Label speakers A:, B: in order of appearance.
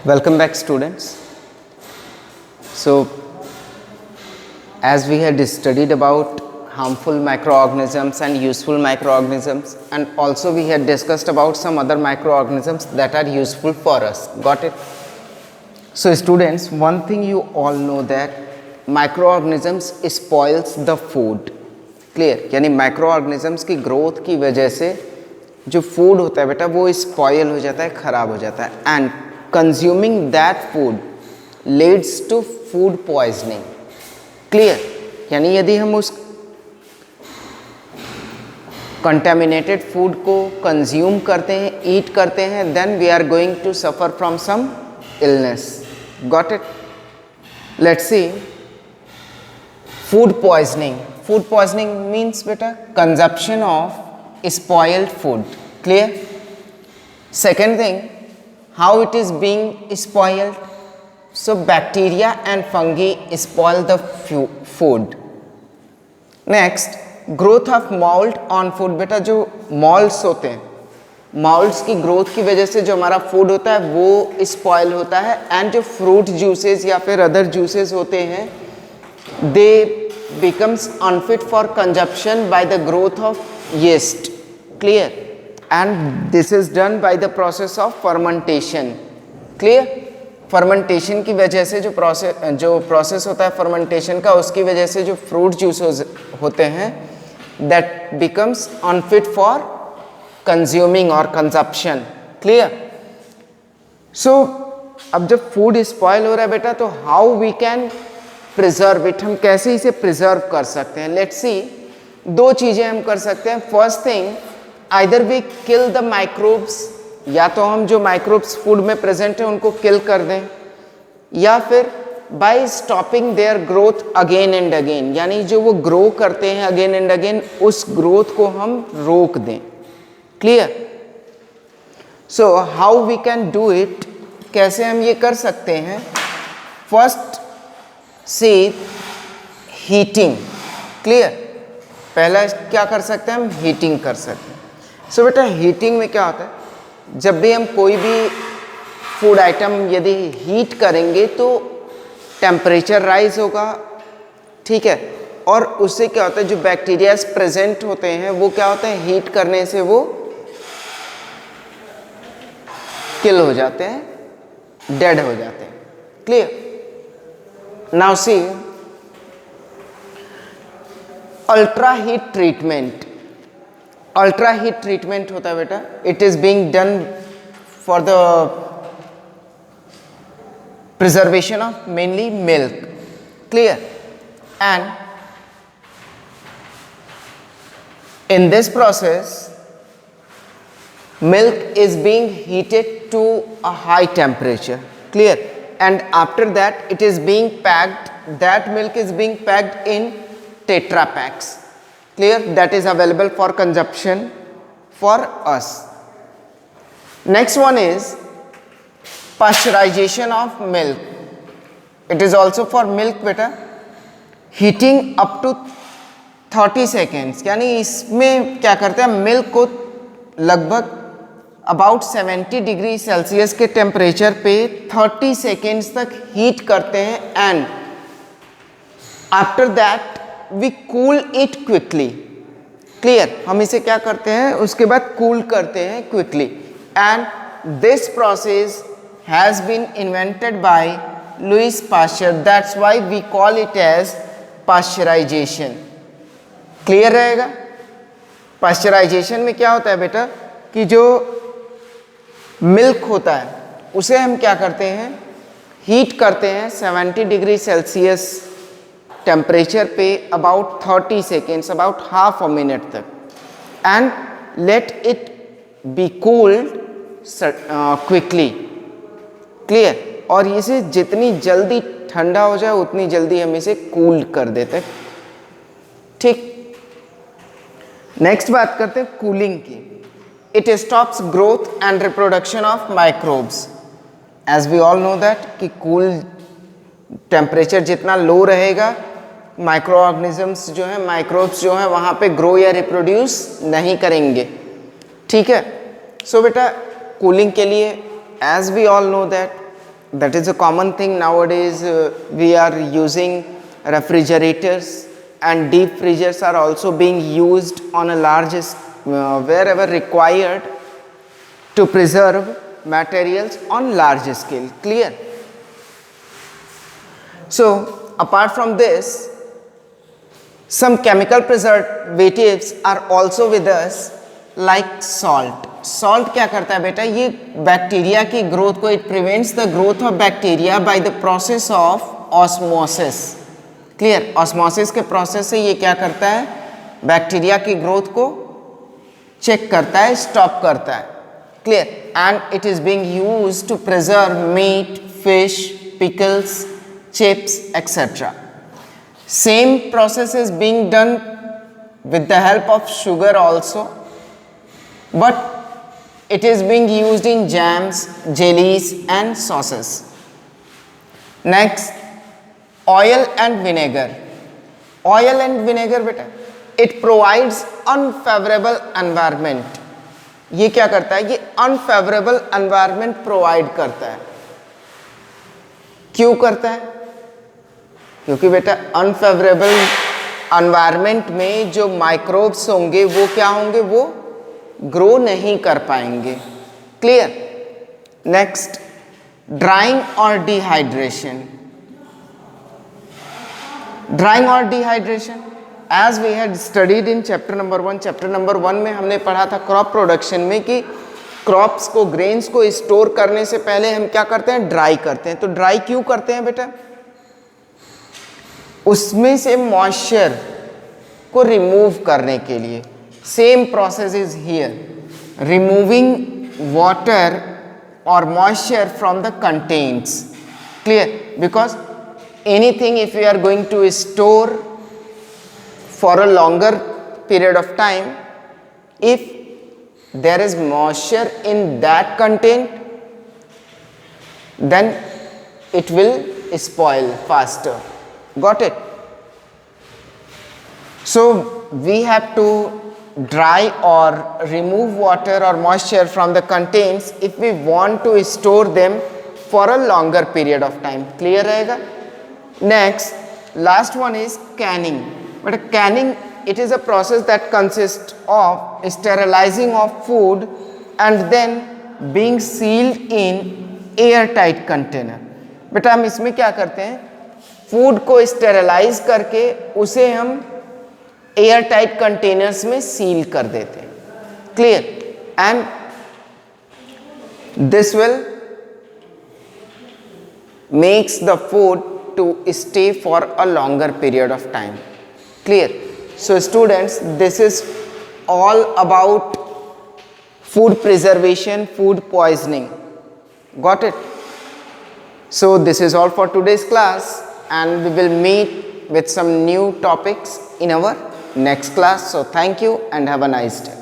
A: Welcome back, students. So, as we had studied about harmful microorganisms and useful microorganisms, and also we had discussed about some other microorganisms that are useful for us. Got it? So, students, one thing you all know that microorganisms spoils the food. Clear, यानी microorganisms की growth की वजह से जो food होता है बेटा वो स्पॉयल हो जाता है, खराब हो जाता है, and consuming that food leads to food poisoning. Clear, यानी यदि हम उस कंटेमिनेटेड फूड को कंज्यूम करते हैं, ईट करते हैं, then we are going to suffer from some illness. Got it? Let's see. Food poisoning. Food poisoning means beta consumption of spoiled food. Clear? Second thing, how it is being spoiled? So bacteria and fungi spoil the food. Next, growth of mold on food. बेटा जो molds होते हैं, molds की growth की वजह से जो हमारा food होता है वो spoil होता है, and जो fruit juices या फिर other juices होते हैं they becomes unfit for consumption by the growth of yeast. Clear? And this is done by the process of fermentation. Clear? fermentation की वजह से जो process होता है fermentation का, उसकी वजह से जो fruit juices होते हैं that becomes unfit for consuming or consumption. Clear? So अब जब food spoil हो रहा है बेटा, तो how we can preserve it, हम कैसे इसे प्रिजर्व कर सकते हैं? Let's see. दो चीजें हम कर सकते हैं. First thing, either we kill the microbes, या तो हम जो माइक्रोब्स फूड में प्रेजेंट है उनको किल कर दें, या फिर by stopping their growth again and again, यानी जो वो ग्रो करते हैं अगेन एंड अगेन उस ग्रोथ को हम रोक दें. Clear? So how we can do it, कैसे हम ये कर सकते हैं? फर्स्ट से हीटिंग. क्लियर? पहला क्या कर सकते हैं हम? हीटिंग कर सकते हैं. सो बेटा हीटिंग में क्या होता है, जब भी हम कोई भी फूड आइटम यदि हीट करेंगे तो टेम्परेचर राइज होगा. ठीक है? और उससे क्या होता है, जो बैक्टीरियाज प्रेजेंट होते हैं वो क्या होता है, हीट करने से वो किल हो जाते हैं, डेड हो जाते हैं. Clear? Now see, ultra heat treatment. Ultra heat treatment होता है बेटा, it is being done for the preservation of mainly milk. Clear? And in this process milk is being heated to a high temperature. Clear? And after that it is being packed, that milk is being packed in Tetra packs. Clear? That is available for consumption for us. Next one is pasteurization of milk. It is also for milk beta. Heating up to 30 seconds, यानी इसमें क्या करते हैं, milk को लगभग about 70 degree Celsius के temperature पे 30 seconds तक हीट करते हैं, and after that we cool it quickly. Clear? हम इसे क्या करते हैं, उसके बाद कूल करते हैं quickly. And this process has been invented by Louis Pasteur. That's why we call it as pasteurisation. Clear रहेगा? पास्चराइजेशन में क्या होता है बेटा कि जो मिल्क होता है उसे हम क्या करते हैं, हीट करते हैं 70 डिग्री सेल्सियस टेम्परेचर पे about 30 seconds, about half a minute तक, and let it be cooled quickly. Clear? और इसे जितनी जल्दी ठंडा हो जाए उतनी जल्दी हम इसे कूल कर देते हैं. ठीक? नेक्स्ट बात करते हैं कूलिंग की. It stops growth and reproduction of microbes. As we all know that कि cool temperature जितना low रहेगा, microorganisms जो है, microbes जो है वहाँ पे grow या reproduce नहीं करेंगे. ठीक है? So बेटा cooling के लिए as we all know that that is a common thing nowadays. We are using refrigerators, and deep freezers are also being used on a large wherever required to preserve materials on large scale. Clear? So apart from this, some chemical preservatives are also with us, like salt. Salt क्या करता है बेटा, ये bacteria की growth को, it prevents the growth of bacteria by the process of osmosis. Clear? Osmosis के process से ये क्या करता है, बैक्टीरिया की ग्रोथ को चेक करता है, स्टॉप करता है. Clear? And it is being used to preserve meat, fish, pickles, chips etcetera. Same process is being done with the help of sugar also, but it is being used in jams, jellies and sauces. Next, oil and vinegar. Oil and vinegar beta, it provides unfavorable environment. ये क्या करता है, ये unfavorable environment provide करता है. क्यों करता है? क्योंकि बेटा unfavorable एनवायरमेंट में जो माइक्रोब्स होंगे वो क्या होंगे, वो ग्रो नहीं कर पाएंगे. क्लियर? नेक्स्ट, ड्राइंग और डिहाइड्रेशन. ड्राइंग और dehydration as we had studied in chapter number 1. Chapter number 1 में हमने पढ़ा था क्रॉप प्रोडक्शन में कि क्रॉप्स को, ग्रेन्स को स्टोर करने से पहले हम क्या करते हैं, ड्राई करते हैं. तो ड्राई क्यों करते हैं बेटा? उसमें से मॉइस्चर को रिमूव करने के लिए. Same process is here, removing water और moisture from the contents. Clear? Because anything if you are going to store for a longer period of time, if there is moisture in that content, then it will spoil faster. Got it? So we have to dry or remove water or moisture from the contents if we want to store them for a longer period of time. Clear रहेगा? Next, last one is canning. But canning, it is a process that consists of sterilizing of food and then being sealed in airtight container. बेटा हम इसमें क्या करते हैं, food को sterilise करके उसे हम एयर टाइट कंटेनर्स में सील कर देते हैं. Clear? And this will makes the food to stay for a longer period of time. Clear? So students, this is all about food preservation, food poisoning. Got it? So this is all for today's class, and we will meet with some new topics in our next class. So thank you and have a nice day.